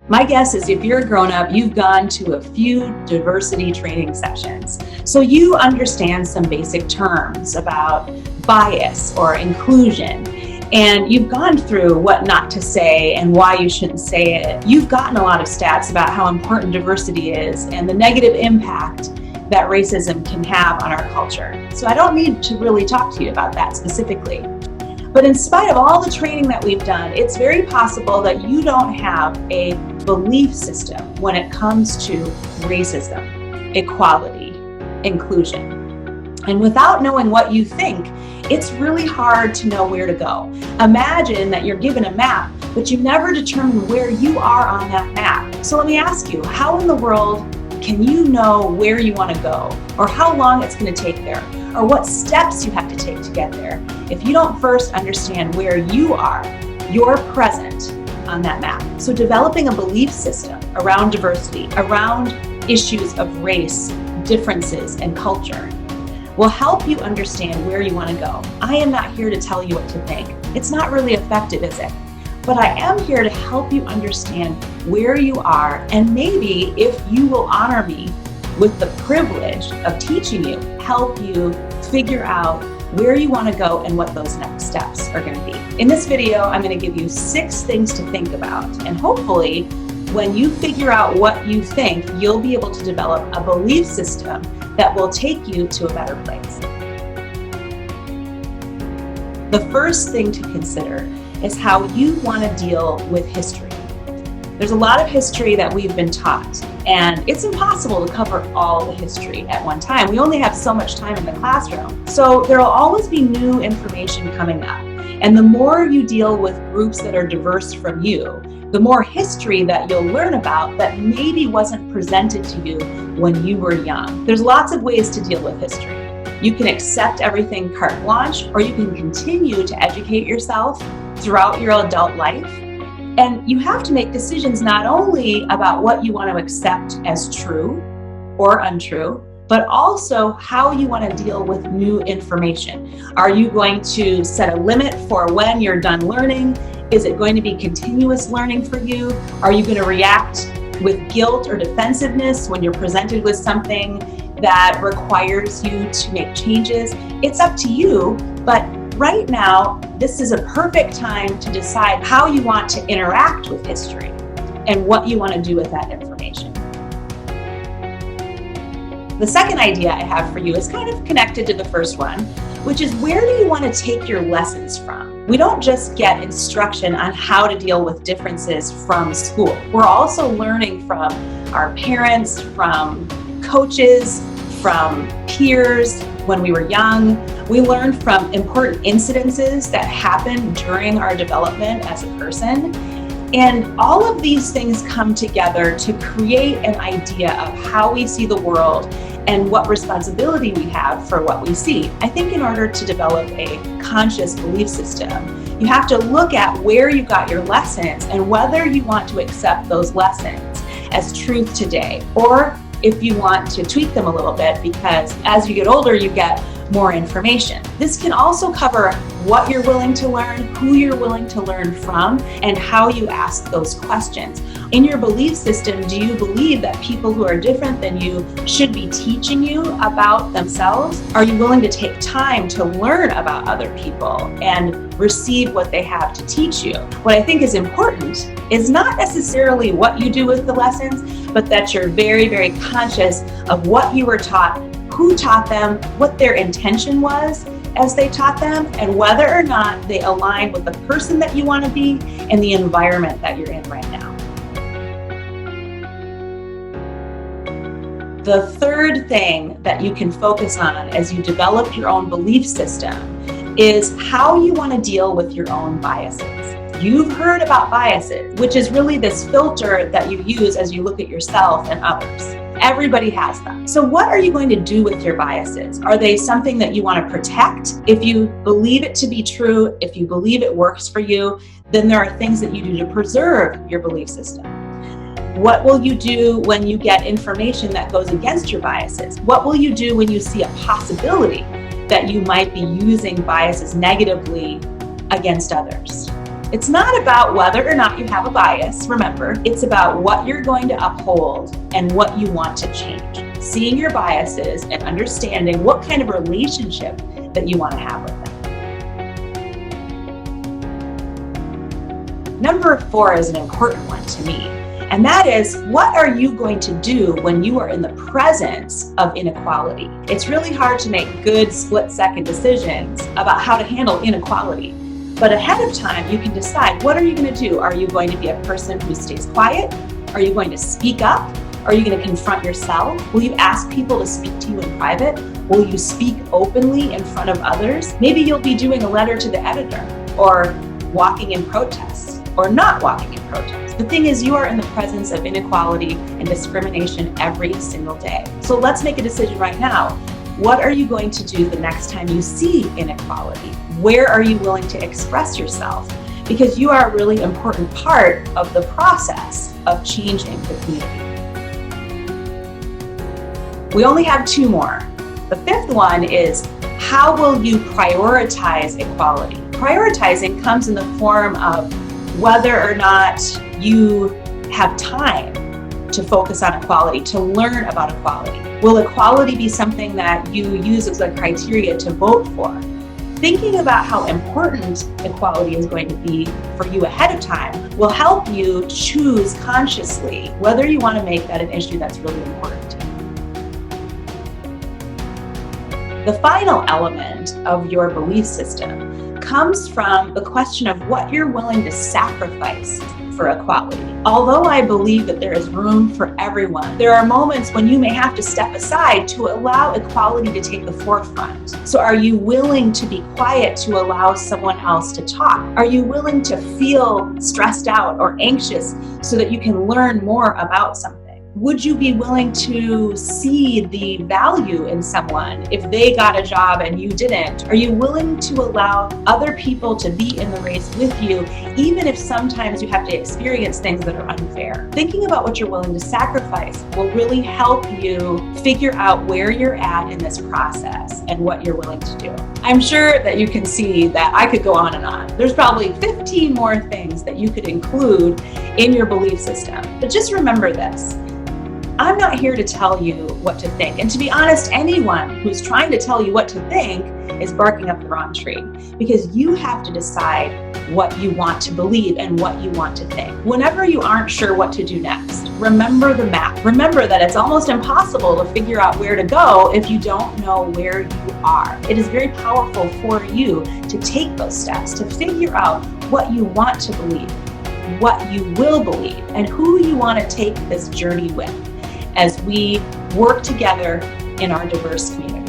My guess is if you're a grown-up, you've gone to a few diversity training sessions. So you understand some basic terms about bias or inclusion, and you've gone through what not to say and why you shouldn't say it. You've gotten a lot of stats about how important diversity is and the negative impact that racism can have on our culture. So I don't need to really talk to you about that specifically. But in spite of all the training that we've done, it's very possible that you don't have a belief system when it comes to racism, equality, inclusion. And without knowing what you think, it's really hard to know where to go. Imagine that you're given a map, but you never determine where you are on that map. So let me ask you, how in the world can you know where you want to go, or how long it's going to take there, or what steps you have to take to get there, if you don't first understand where you are, you're present on that map? So developing a belief system around diversity, around issues of race, differences, and culture will help you understand where you want to go. I am not here to tell you what to think. It's not really effective, is it? But I am here to help you understand where you are, and maybe if you will honor me with the privilege of teaching you, help you figure out where you want to go and what those next steps are going to be. In this video, I'm going to give you 6 things to think about, and hopefully when you figure out what you think, you'll be able to develop a belief system that will take you to a better place. The first thing to consider is how you want to deal with history. There's a lot of history that we've been taught, and it's impossible to cover all the history at one time. We only have so much time in the classroom. So there will always be new information coming up. And the more you deal with groups that are diverse from you, the more history that you'll learn about that maybe wasn't presented to you when you were young. There's lots of ways to deal with history. You can accept everything carte blanche, or you can continue to educate yourself throughout your adult life. And you have to make decisions not only about what you want to accept as true or untrue, but also how you want to deal with new information. Are you going to set a limit for when you're done learning? Is it going to be continuous learning for you? Are you going to react with guilt or defensiveness when you're presented with something that requires you to make changes? It's up to you, but right now, this is a perfect time to decide how you want to interact with history and what you want to do with that information. The second idea I have for you is kind of connected to the first one, which is, where do you want to take your lessons from? We don't just get instruction on how to deal with differences from school. We're also learning from our parents, from coaches, from peers when we were young. We learned from important incidences that happened during our development as a person. And all of these things come together to create an idea of how we see the world and what responsibility we have for what we see. I think in order to develop a conscious belief system, you have to look at where you got your lessons and whether you want to accept those lessons as truth today, or if you want to tweak them a little bit, because as you get older, you get more information. This can also cover what you're willing to learn, who you're willing to learn from, and how you ask those questions. In your belief system, do you believe that people who are different than you should be teaching you about themselves? Are you willing to take time to learn about other people and receive what they have to teach you? What I think is important is not necessarily what you do with the lessons, but that you're very, very conscious of what you were taught, who taught them, what their intention was as they taught them, and whether or not they align with the person that you want to be and the environment that you're in right now. The third thing that you can focus on as you develop your own belief system is how you want to deal with your own biases. You've heard about biases, which is really this filter that you use as you look at yourself and others. Everybody has them. So what are you going to do with your biases? Are they something that you want to protect? If you believe it to be true, if you believe it works for you, then there are things that you do to preserve your belief system. What will you do when you get information that goes against your biases? What will you do when you see a possibility that you might be using biases negatively against others? It's not about whether or not you have a bias, remember. It's about what you're going to uphold and what you want to change. Seeing your biases and understanding what kind of relationship that you want to have with them. Number 4 is an important one to me, and that is, what are you going to do when you are in the presence of inequality? It's really hard to make good split-second decisions about how to handle inequality. But ahead of time, you can decide, what are you going to do? Are you going to be a person who stays quiet? Are you going to speak up? Are you going to confront yourself? Will you ask people to speak to you in private? Will you speak openly in front of others? Maybe you'll be doing a letter to the editor, or walking in protest, or not walking in protest. The thing is, you are in the presence of inequality and discrimination every single day. So let's make a decision right now. What are you going to do the next time you see inequality? Where are you willing to express yourself? Because you are a really important part of the process of changing the community. We only have 2 more. The 5th one is, how will you prioritize equality? Prioritizing comes in the form of whether or not you have time to focus on equality, to learn about equality. Will equality be something that you use as a criteria to vote for? Thinking about how important equality is going to be for you ahead of time will help you choose consciously whether you want to make that an issue that's really important to you. The final element of your belief system comes from the question of what you're willing to sacrifice for equality. Although I believe that there is room for everyone, there are moments when you may have to step aside to allow equality to take the forefront. So are you willing to be quiet to allow someone else to talk? Are you willing to feel stressed out or anxious so that you can learn more about something? Would you be willing to see the value in someone if they got a job and you didn't? Are you willing to allow other people to be in the race with you, even if sometimes you have to experience things that are unfair? Thinking about what you're willing to sacrifice will really help you figure out where you're at in this process and what you're willing to do. I'm sure that you can see that I could go on and on. There's probably 15 more things that you could include in your belief system. But just remember this. I'm not here to tell you what to think. And to be honest, anyone who's trying to tell you what to think is barking up the wrong tree, because you have to decide what you want to believe and what you want to think. Whenever you aren't sure what to do next, remember the map. Remember that it's almost impossible to figure out where to go if you don't know where you are. It is very powerful for you to take those steps, to figure out what you want to believe, what you will believe, and who you want to take this journey with as we work together in our diverse community.